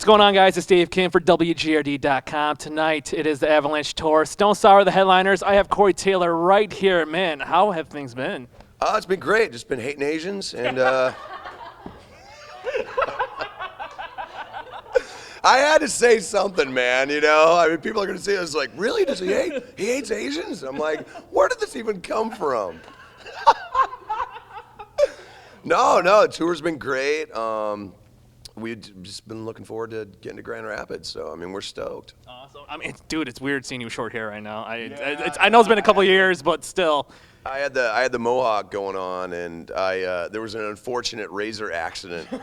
What's going on, guys? It's Dave Kim for WGRD.com. Tonight, it is the Avalanche Tour. Stone Sour, the headliners. I have Corey Taylor right here. Man, how have things been? It's been great. Just been hating Asians, and I had to say something, man. You know, I mean, people are gonna say this like, really? Does he hate? He hates Asians? I'm like, where did this even come from? No, the tour's been great. We've just been looking forward to getting to Grand Rapids, so I mean, we're stoked. Awesome. I mean, dude, it's weird seeing you with short hair right now. I know it's been a couple years, but still. I had the mohawk going on, and there was an unfortunate razor accident, and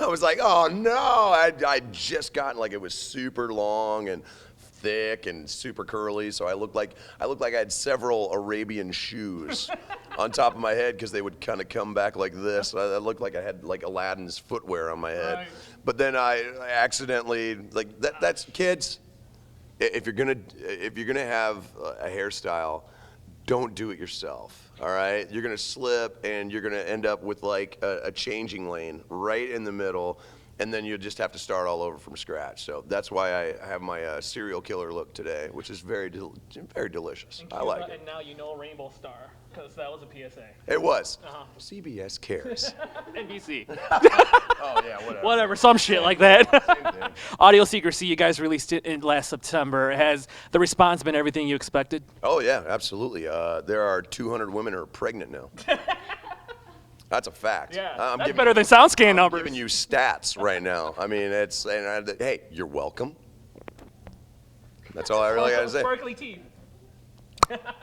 I was like, oh no! I just gotten, like, it was super long and thick and super curly, so I looked like I had several Arabian shoes on top of my head because they would kind of come back like this. I looked like I had like Aladdin's footwear on my head. Right. But then I accidentally, like, that's kids. If you're gonna have a hairstyle, don't do it yourself, all right? You're gonna slip and you're gonna end up with like a changing lane right in the middle, and then you'll just have to start all over from scratch. So that's why I have my serial killer look today, which is very delicious. I like it. And now you know Rainbow Star, because that was a PSA. It was. CBS cares. NBC. Oh, yeah, whatever. Whatever, some shit like that. Same thing. Audio Secrecy, you guys released it in last September. Has the response been everything you expected? Oh, yeah, absolutely. There are 200 women who are pregnant now. That's a fact. Yeah, that's better than SoundScan numbers. I'm giving you stats right now. I mean, hey, you're welcome. That's all I really got to say. Sparkly teeth.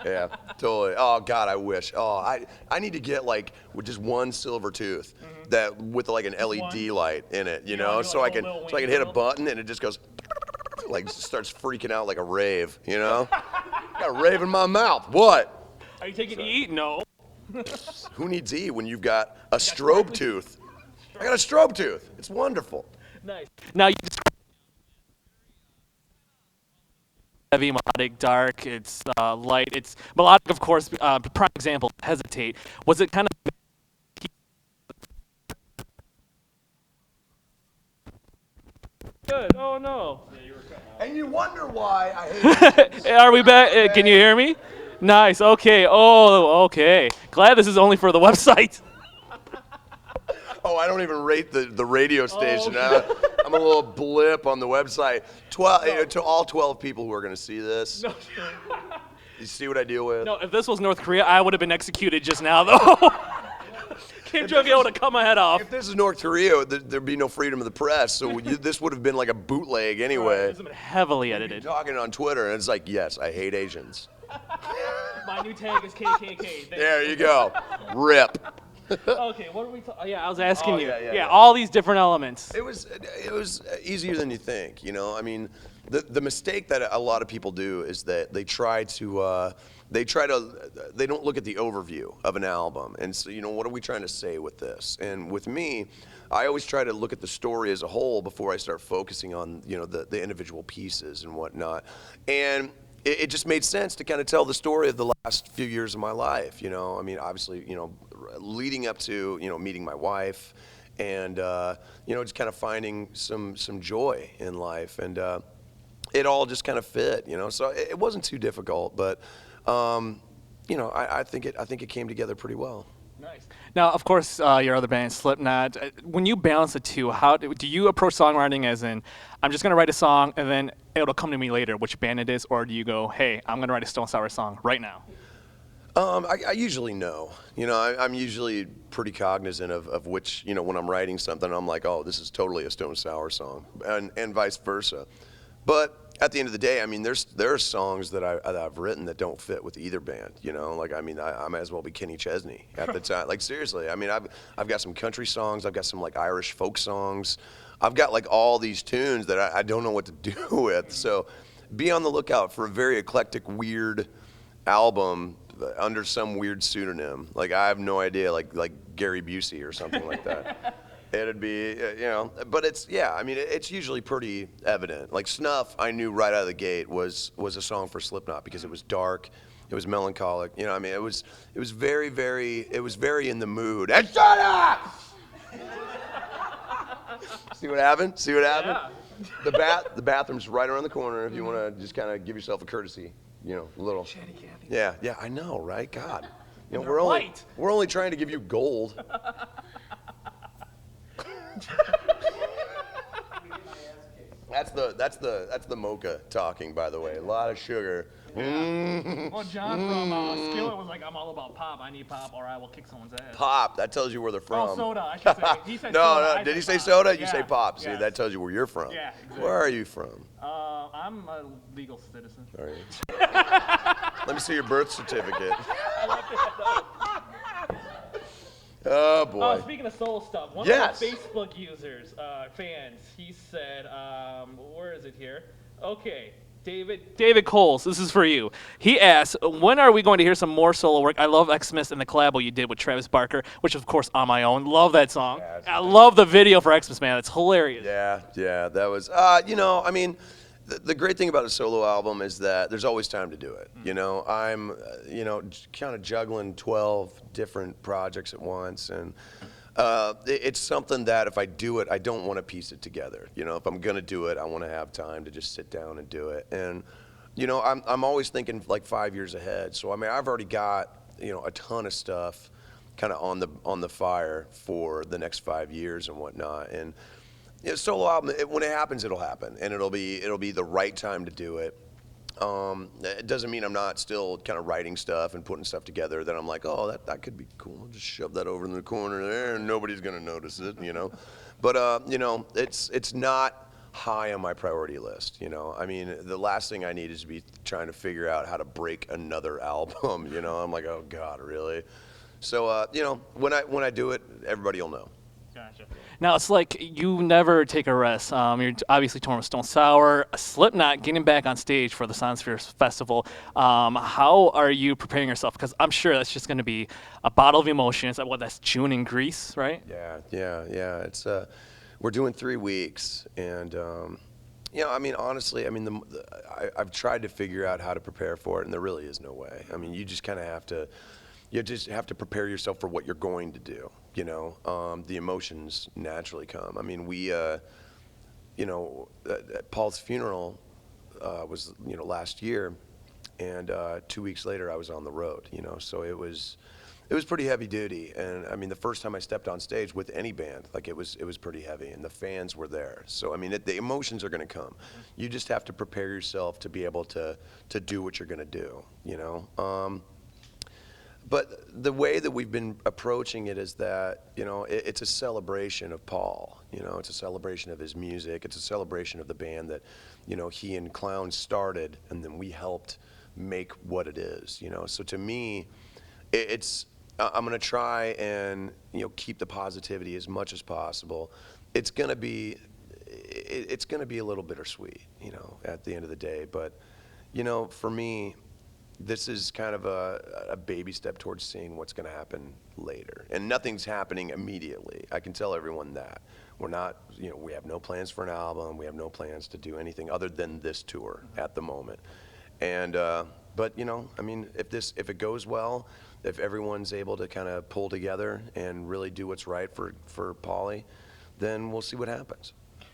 Yeah, totally. Oh God, I wish. Oh, I need to get like with just one silver tooth that with like an LED light in it, you know, so I can hit a button and it just goes like starts freaking out like a rave, you know. Got a rave in my mouth. What? Are you taking E? No. Who needs E when you've got a strobe tooth? I got a strobe tooth. It's wonderful. Nice. Now you describe heavy, melodic, dark. It's light. It's melodic, of course. Prime example, Hesitate. Was it kind of good? Oh no. And you wonder why I hate it. Are we back? Can you hear me? Nice. Okay. Oh, okay. Glad this is only for the website. Oh, I don't even rate the radio station. Oh. I'm a little blip on the website. To all 12 people who are going to see this. No. You see what I deal with? No, if this was North Korea, I would have been executed just now, though. Kim Jong be able to cut my head off. If this is North Korea, there'd be no freedom of the press, so this would have been like a bootleg anyway. Right, this has been heavily edited. Talking on Twitter, and it's like, yes, I hate Asians. My new tag is KKK. There you go. Rip. Okay, what are we talking? Yeah, I was asking you. Yeah. All these different elements. It was easier than you think, you know. I mean, the mistake that a lot of people do is that they don't look at the overview of an album, and so, you know, what are we trying to say with this? And with me, I always try to look at the story as a whole before I start focusing on, you know, the individual pieces and whatnot. And it just made sense to kind of tell the story of the last few years of my life, you know. I mean, obviously, you know, leading up to, you know, meeting my wife, and you know, just kind of finding some joy in life, and it all just kind of fit, you know. So it wasn't too difficult, but you know, I think it came together pretty well. Nice. Now, of course, your other band, Slipknot. When you balance the two, how do you approach songwriting? As in, I'm just gonna write a song and then it'll come to me later, which band it is, or do you go, hey, I'm gonna write a Stone Sour song right now? I usually know. You know, I'm usually pretty cognizant of which, you know, when I'm writing something, I'm like, oh, this is totally a Stone Sour song, and vice versa. But at the end of the day, I mean, there are songs that I've written that don't fit with either band. You know, like, I mean, I might as well be Kenny Chesney at the time. Like, seriously, I mean, I've got some country songs, I've got some like Irish folk songs, I've got like all these tunes that I don't know what to do with. So, be on the lookout for a very eclectic, weird album under some weird pseudonym. Like, I have no idea, like Gary Busey or something like that. It'd be, you know, but it's, yeah, I mean, it's usually pretty evident. Like Snuff, I knew right out of the gate was a song for Slipknot because it was dark, it was melancholic, you know, I mean, it was very in the mood. And shut up! See what happened? See what happened? Yeah. The bathroom's right around the corner if you want to just kind of give yourself a courtesy, a little. Chatty Cathy. Yeah, yeah, I know, right? God. They're We're only white. we're only trying to give you gold. That's the mocha talking, by the way. A lot of sugar. Well, John from Skillet was like, I'm all about pop. I need pop, or I will kick someone's ass. Pop. That tells you where they're from. Oh, soda. I should say. He said No, soda. no. I Did he said say pop. soda? You Yeah. say pop. See, Yes. that tells you where you're from. Yeah, exactly. Where are you from? I'm a legal citizen. Are you? Let me see your birth certificate. I left it. Oh boy. Speaking of soul stuff, one Yes. of our Facebook users, fans, he said, where is it here? Okay, David Coles, this is for you. He asked, when are we going to hear some more solo work? I love Xmas and the collabo you did with Travis Barker, which of course On My Own. Love that song. Yeah, I love the video for Xmas, man. It's hilarious. Yeah, that was, I mean, the great thing about a solo album is that there's always time to do it. I'm, kind of juggling 12 different projects at once, and it's something that if I do it, I don't want to piece it together. If I'm gonna do it, I want to have time to just sit down and do it. And, I'm always thinking like 5 years ahead. So I mean, I've already got a ton of stuff kind of on the fire for the next 5 years and whatnot. And solo album, when it happens, it'll happen, and it'll be the right time to do it. It doesn't mean I'm not still kind of writing stuff and putting stuff together that I'm like, oh, that could be cool. I'll just shove that over in the corner there, and nobody's gonna notice it, But it's not high on my priority list. I mean, the last thing I need is to be trying to figure out how to break another album. I'm like, oh God, really? So when I do it, everybody will know. Gotcha. Now, it's like you never take a rest. You're obviously touring with Stone Sour, Slipknot, getting back on stage for the Soundsphere Festival. How are you preparing yourself? Because I'm sure that's just going to be a bottle of emotions. That's June in Greece, right? Yeah. It's we're doing 3 weeks, and I mean, honestly, I mean, I've tried to figure out how to prepare for it, and there really is no way. I mean, you just kind of have to. You just have to prepare yourself for what you're going to do. The emotions naturally come. I mean, we, Paul's funeral was, last year, and 2 weeks later I was on the road. So it was pretty heavy duty. And I mean, the first time I stepped on stage with any band, like it was pretty heavy, and the fans were there. So I mean, the emotions are going to come. You just have to prepare yourself to be able to do what you're going to do. But the way that we've been approaching it is that, it's a celebration of Paul. It's a celebration of his music. It's a celebration of the band that, he and Clown started, and then we helped make what it is. So to me, I'm going to try and, keep the positivity as much as possible. It's going to be a little bittersweet, at the end of the day. But, for me, this is kind of a baby step towards seeing what's going to happen later. And nothing's happening immediately. I can tell everyone that. We're not, we have no plans for an album. We have no plans to do anything other than this tour at the moment. And, but, I mean, if it goes well, if everyone's able to kind of pull together and really do what's right for Paulie, then we'll see what happens.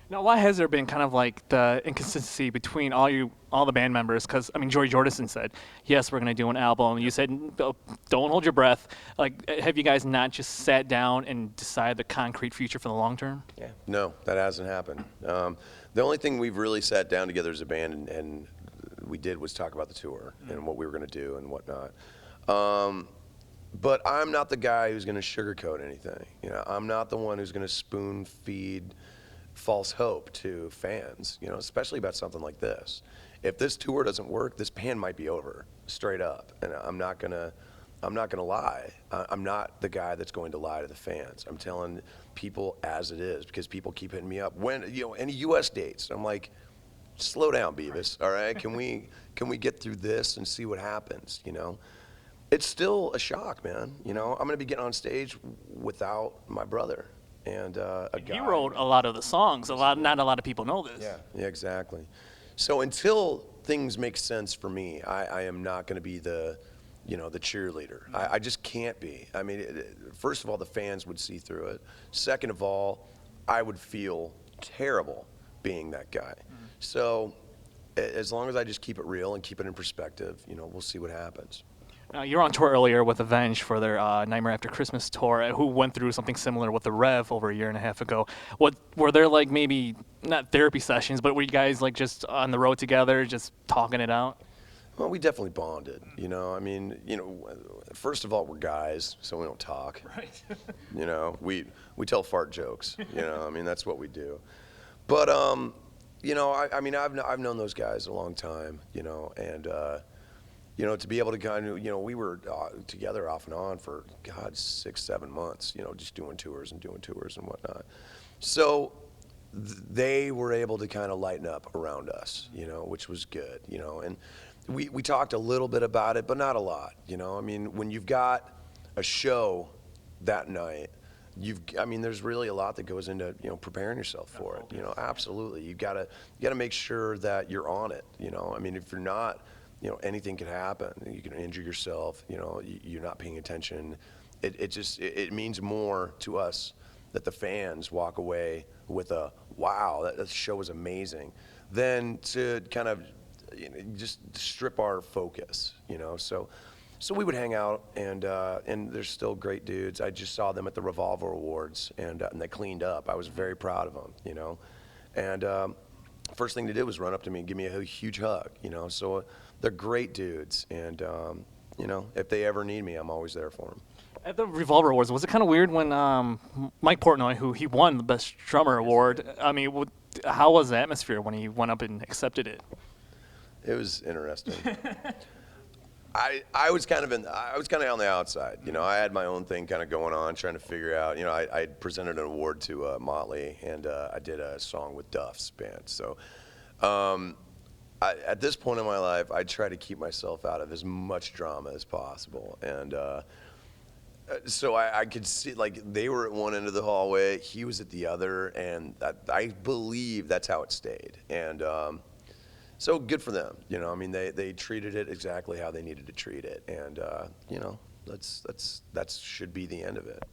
Now, why has there been kind of like the inconsistency between all the band members? Because I mean, Joey Jordison said, "Yes, we're going to do an album." You said, "Don't hold your breath." Like, have you guys not just sat down and decided the concrete future for the long term? Yeah. No, that hasn't happened. The only thing we've really sat down together as a band and we did was talk about the tour and what we were going to do and whatnot. But I'm not the guy who's going to sugarcoat anything. I'm not the one who's going to spoon feed false hope to fans, especially about something like this. If this tour doesn't work, this band might be over, straight up. And I'm not gonna lie. I'm not the guy that's going to lie to the fans. I'm telling people as it is, because people keep hitting me up when any U.S. dates. I'm like, slow down, Beavis. All right, can we get through this and see what happens? It's still a shock, man. I'm gonna be getting on stage without my brother. And he wrote a lot of the songs. Not a lot of people know this. Yeah, exactly. So until things make sense for me, I am not going to be the cheerleader. I just can't be. I mean, first of all, the fans would see through it. Second of all, I would feel terrible being that guy. So as long as I just keep it real and keep it in perspective, we'll see what happens. You were on tour earlier with Avenged for their Nightmare After Christmas tour, who went through something similar with the Rev over a year and a half ago. What were there like maybe not therapy sessions, but were you guys like just on the road together, just talking it out? Well, we definitely bonded. First of all, we're guys, so we don't talk. Right. We tell fart jokes. That's what we do. But I've known those guys a long time. And to be able to kind of, we were together off and on for, God, 6-7 months, just doing tours and whatnot. So they were able to kind of lighten up around us, which was good, and we talked a little bit about it, but not a lot, when you've got a show that night, there's really a lot that goes into, preparing yourself for it, absolutely. You gotta make sure that you're on it, if you're not, anything could happen. You can injure yourself. You're not paying attention. It means more to us that the fans walk away with a wow, that show was amazing, than to kind of just strip our focus. So we would hang out, and they're still great dudes. I just saw them at the Revolver Awards, and they cleaned up. I was very proud of them. And first thing they did was run up to me and give me a huge hug. So. They're great dudes, and if they ever need me, I'm always there for them. At the Revolver Awards, was it kind of weird when Mike Portnoy, who he won the Best Drummer award, how was the atmosphere when he went up and accepted it? It was interesting. I was kind of on the outside. I had my own thing kind of going on, trying to figure out. I presented an award to Motley, and I did a song with Duff's band. So. At this point in my life, I try to keep myself out of as much drama as possible. And so I could see, like, they were at one end of the hallway, he was at the other, and I believe that's how it stayed. And so good for them. They treated it exactly how they needed to treat it. And, that should be the end of it.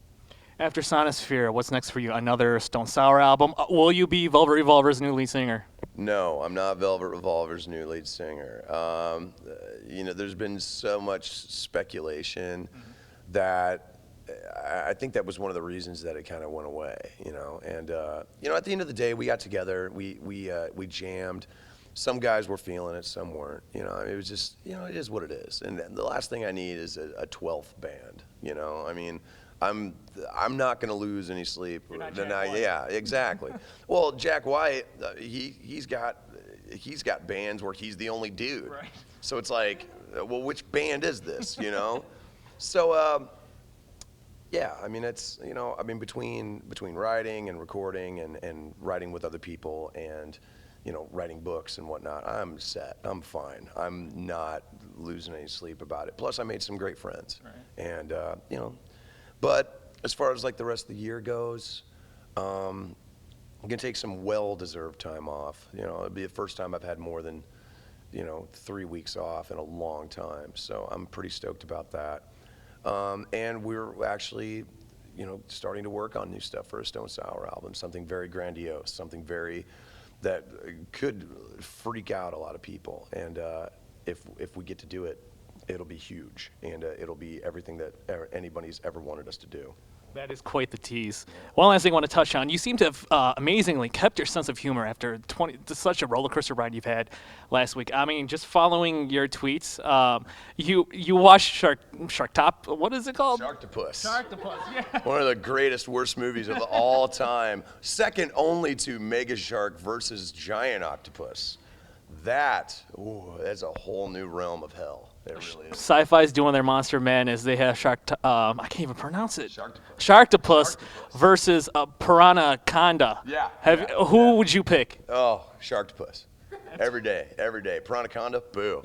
After Sonosphere, what's next for you? Another Stone Sour album? Will you be Velvet Revolver's new lead singer? No, I'm not Velvet Revolver's new lead singer. There's been so much speculation that I think that was one of the reasons that it kind of went away. And at the end of the day, we got together, we jammed. Some guys were feeling it, some weren't. It was just, it is what it is. And the last thing I need is a 12th band. I'm not going to lose any sleep. Yeah, exactly. Well, Jack White, he's got bands where he's the only dude. Right. So it's like, well, which band is this? So yeah, it's between writing and recording and writing with other people and writing books and whatnot, I'm set. I'm fine. I'm not losing any sleep about it. Plus, I made some great friends. Right. And but as far as like the rest of the year goes, I'm gonna take some well-deserved time off. It'll be the first time I've had more than 3 weeks off in a long time. So I'm pretty stoked about that. And we're actually starting to work on new stuff for a Stone Sour album. Something very grandiose. Something very that could freak out a lot of people. And if we get to do it, it'll be huge, and it'll be everything that anybody's ever wanted us to do. That is quite the tease. One last thing I want to touch on. You seem to have amazingly kept your sense of humor after such a roller coaster ride you've had last week. Just following your tweets, you watched Shark Top. What is it called? Sharktopus. Sharktopus, yeah. One of the greatest, worst movies of all time. Second only to Mega Shark versus Giant Octopus. That's a whole new realm of hell. It really is. Sci-Fi's doing their Monster Madness. They have I can't even pronounce it. Sharktopus versus Piranhaconda. Yeah. Who would you pick? Oh, Sharktopus. Every day. Piranhaconda, boo.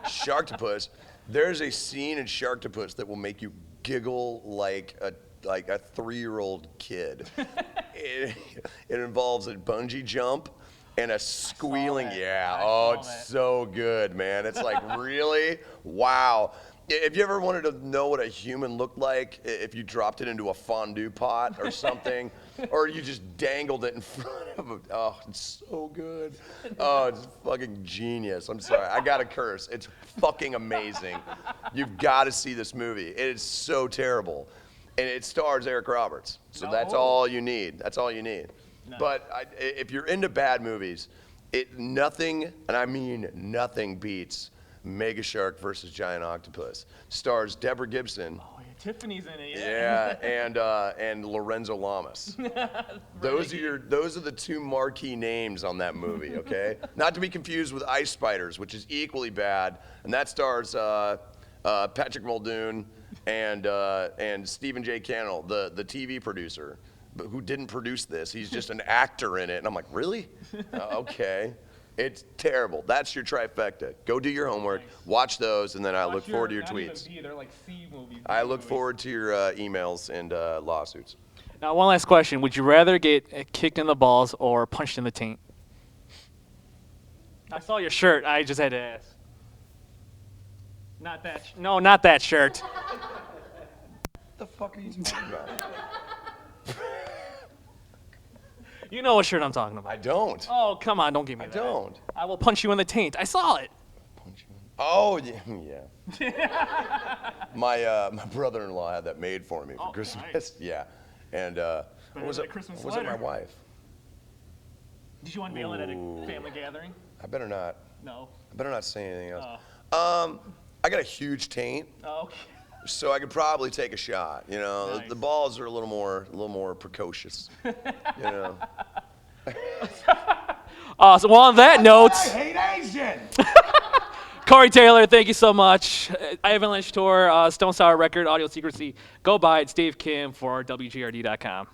Sharktopus. There's a scene in Sharktopus that will make you giggle like a 3-year-old kid. It involves a bungee jump. And a squealing, it's so good, man. It's like, really? Wow. If you ever wanted to know what a human looked like, if you dropped it into a fondue pot or something, or you just dangled it in front of him. Oh, it's so good. Oh, it's fucking genius. I'm sorry, I gotta curse. It's fucking amazing. You've got to see this movie. It is so terrible, and it stars Eric Roberts. So that's all you need. That's all you need. Nice. But if you're into bad movies, nothing, and I mean nothing, beats Mega Shark versus Giant Octopus. Stars Deborah Gibson. Oh, yeah, Tiffany's in it. Yeah, and Lorenzo Lamas. Those are the two marquee names on that movie. Okay, not to be confused with Ice Spiders, which is equally bad, and that stars Patrick Muldoon and Stephen J. Cannell, the TV producer, but who didn't produce this. He's just an actor in it, and I'm like, really? Okay. It's terrible. That's your trifecta. Go do your homework, watch those, and then I look forward to your tweets. They're like C movies. I look forward to your emails and lawsuits. Now, one last question. Would you rather get kicked in the balls or punched in the taint? I saw your shirt. I just had to ask. Not that. No, not that shirt. What the fuck are you talking about? You know what shirt I'm talking about. I don't. Oh, come on. Don't give me that. I don't. I will punch you in the taint. I saw it. Punch you in. Oh, yeah. My brother-in-law had that made for me for Christmas. Nice. Yeah. And was it my wife? Did you unveil it at a family gathering? I better not. No. I better not say anything else. I got a huge taint. Oh, okay. So I could probably take a shot. You know, Nice. the balls are a little more precocious. You know. So on that note, I hate Asian. Corey Taylor, thank you so much. Ivan Lynch Tour, Stone Sour Record, Audio Secrecy. Go buy it. It's Dave Kim for WGRD.com.